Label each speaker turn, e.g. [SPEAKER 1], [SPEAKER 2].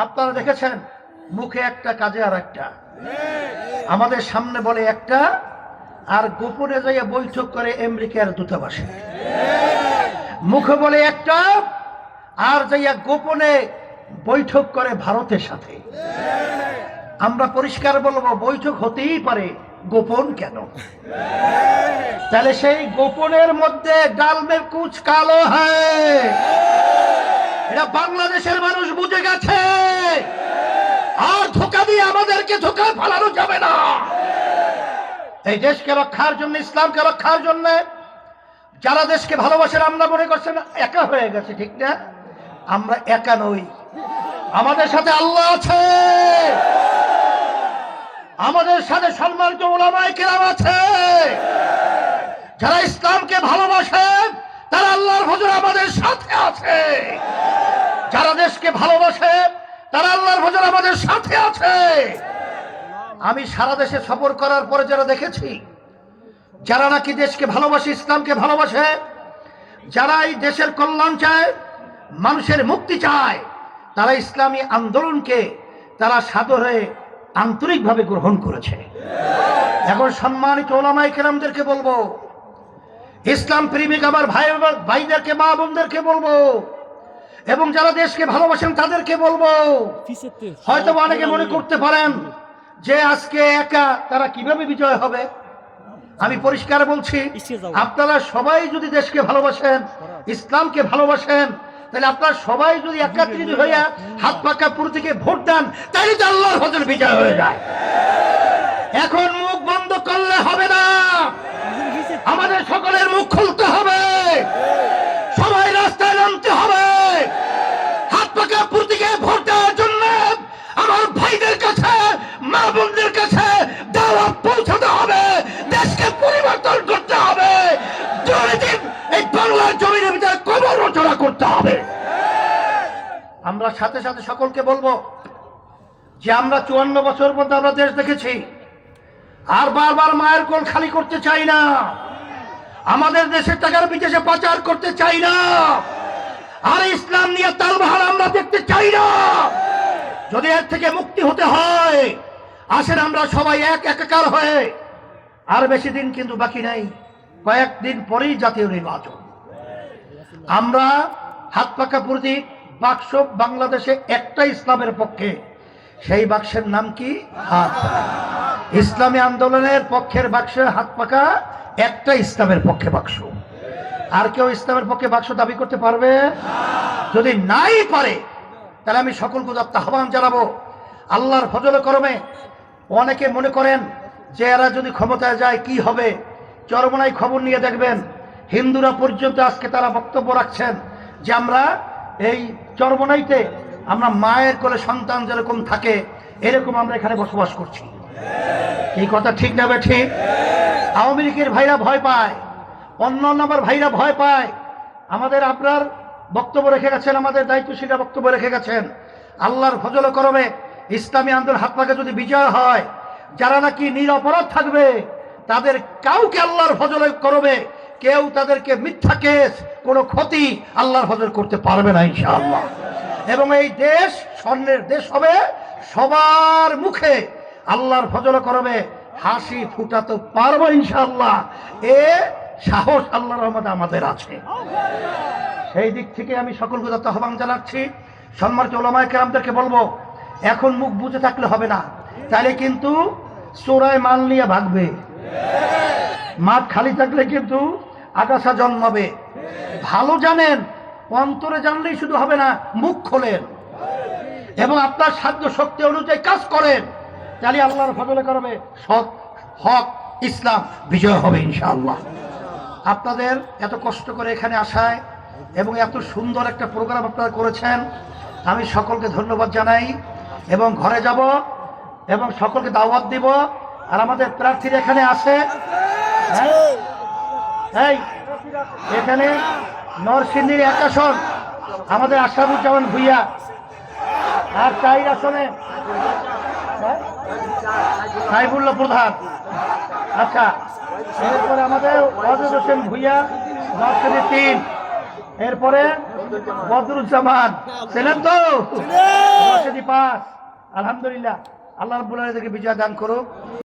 [SPEAKER 1] আপনারা দেখেছেন মুখে একটা কাজে আর একটা, আমাদের সামনে বলে একটা আর গোপনে যাইয়া বৈঠক করে আমেরিকার দূতাবাসে। মুখে বলে একটা আর যাইয়া গোপনে বৈঠক করে ভারতের সাথে। আমরা পরিষ্কার বলবো বৈঠক হতেই পারে, গোপন কেন? তাহলে সেই গোপনের মধ্যে ডাল মে কুচ কালো হ্যায়, এটা বাংলাদেশের মানুষ বুঝে গেছে। আর ধোঁকা দিয়ে আমাদেরকে ধোঁকায় ফেলানো যাবে না। এই দেশকে রক্ষার জন্য, ইসলামকে রক্ষার জন্য যারা দেশকে ভালোবাসেন, আমরা মনে করছেন একা হয়ে গেছে, ঠিক না? আমরা একা নই, আমাদের সাথে আল্লাহ আছে, আমাদের সাথে সম্মানিত উলামায়ে কেরাম আছে। যারা ইসলামকে ভালোবাসেন তারা আল্লাহর হুজুর আমাদের সাথে আছে। যারা দেশকে ভালোবাসে তারা আল্লাহর হুজুর আমাদের সাথে আছে। আমি সারা দেশে সফর করার পরে যারা দেখেছি, যারা নাকি দেশকে ভালোবাসে, ইসলামকে ভালোবাসে, যারা এই দেশের কল্যাণ চায়, মানুষের মুক্তি চায়, তারা ইসলামী আন্দোলনকে তারা সাদরে আন্তরিকভাবে গ্রহণ করেছে। এখন সম্মানিত উলামায়ে কেরামদেরকে বলবো, ইসলাম প্রেমিক আমার ভাইদেরকে, মা বোনদেরকে বলবো, এবং যারা দেশকে ভালোবাসেন তাদেরকে বলবো, হয়তো অনেকে মনে করতে পারেন যে আজকে একা তারা কিভাবে বিজয় হবে। আমি পরিষ্কার বলছি, আপনারা সবাই যদি দেশকে ভালোবাসেন, ইসলামকে ভালোবাসেন, তাহলে আপনারা সবাই যদি একাত্রিত হইয়া হাত পাকা প্রতীকে ভোট দেন, তাহলে তো আল্লাহর ফজল বিজয় হয়ে যায়। এখন মুখ বন্ধ করলে হবে না, আমাদের সকলের মুখ খুলতে হবে, সবাই রাস্তায় নামতে হবে। হাত পাকা প্রতীকে ভোট দেওয়ার জন্য আমার ভাইদের কাছে, মা বোনদের কাছে দাওয়াত পৌঁছাতে হবে, দেশকে পরিবর্তন করতে হবে, এই বাংলার জমিনের ভিতরে কবর রচনা করতে হবে। আমরা সাথে সাথে সকলকে বলবো যে আমরা 54 বছর পর্যন্ত আমরা দেশ দেখেছি, আর বারবার মায়ের কোল খালি করতে চাই না, আমাদের দেশের টাকার বিদেশে পাচার করতে চাই না, আর ইসলাম নিয়ে তালবাহার আমরা দেখতে চাই না। যদি এর থেকে মুক্তি হতে হয়, আসেন আমরা সবাই একাকার হয়ে, আর বেশি দিন কিন্তু বাকি নাই, কয়েকদিন পরেই জাতীয় নির্বাচন। আমরা হাত পাকা প্রতীক বাক্স বাংলাদেশে একটা ইসলামের পক্ষে, সেই বাক্সের নাম কি? হাত পাকা। ইসলামী আন্দোলনের পক্ষের বাক্সে হাত পাকা একটা ইসলামের পক্ষে বাক্স। আর কেউ ইসলামের পক্ষে বাক্স দাবি করতে পারবে? যদি নাই পারে, তাহলে আমি সকলকে আহ্বান জানাবো, আল্লাহর ফজলে করমে অনেকে মনে করেন যে এরা যদি ক্ষমতায় যায় কি হবে। চরমনাই খবর নিয়ে দেখবেন, হিন্দুরা পর্যন্ত আজকে তারা বক্তব্য রাখছেন যে আমরা এই চরমনাইতে আমরা মায়ের কোলে সন্তান যেরকম থাকে এরকম আমরা এখানে বসবাস করছি। এই কথা ঠিক না? ঠিক। আওয়ামী লীগের ভাইরা ভয় পায়, অন্য আমার ভাইরা ভয় পায়। আমাদের আপনার বক্তব্য রেখে গেছেন, আমাদের দায়িত্বশীলরা বক্তব্য রেখে গেছেন। আল্লাহর ফজলে করমে ইসলামী আন্দোলন হাত পাকে যদি বিজয় হয়, যারা নাকি নিরপরাধ থাকবে তাদের কাউকে আল্লাহর ফজলে করমে কেউ তাদেরকে মিথ্যা কেস, কোনো ক্ষতি আল্লাহর ফজল করতে পারবে না ইনশাআল্লাহ। এবং এই দেশ স্বর্ণের দেশ হবে, সবার মুখে আল্লাহর ফজলে করমে হাসি ফুটাতে পারবো ইনশাআল্লাহ। এ সাহস আল্লাহর রহমতে আমাদের আছে। সেই দিক থেকে আমি সকলকে আহ্বান জানাচ্ছি, সম্মানিত উলামায়ে কেরামদেরকে বলবো, এখন মুখ বুঝে থাকলে হবে না, তাহলে কিন্তু চোরায় মাল নিয়ে ভাগবে। মাঠ খালি থাকলে কিন্তু আগাছা জন্মাবে। ভালো জানেন, অন্তরে জানলেই শুধু হবে না, মুখ খোলেন এবং আপনার সাধ্য শক্তি অনুযায়ী কাজ করেন, তাহলে আল্লাহর ফজলে করবে সৎ হক ইসলাম বিজয় হবে ইনশাআল্লাহ। আপনাদের এত কষ্ট করে এখানে আসায় এবং এত সুন্দর একটা প্রোগ্রাম আপনারা করেছেন, আমি সকলকে ধন্যবাদ জানাই এবং ঘরে যাব এবং সকলকে দাওয়াত দিব। আর আমাদের প্রার্থীরা এখানে আছে, এই এখানে নরসিংদীর 1 আসন আমাদের আশরাফুজ্জামান ভুইয়া, আর 4 আসনে সাইফুল্লাহ প্রধান। আচ্ছা, এরপরে আমাদের ওয়াজেদ হোসেন ভুইয়া নরসিংদী 3, এরপরে বদরুজ্জামান ছিলেন তো নরসিংদী 5 আলহামদুলিল্লাহ আল্লাহ রাব্বুল আলামিন বিজয় দান করুক।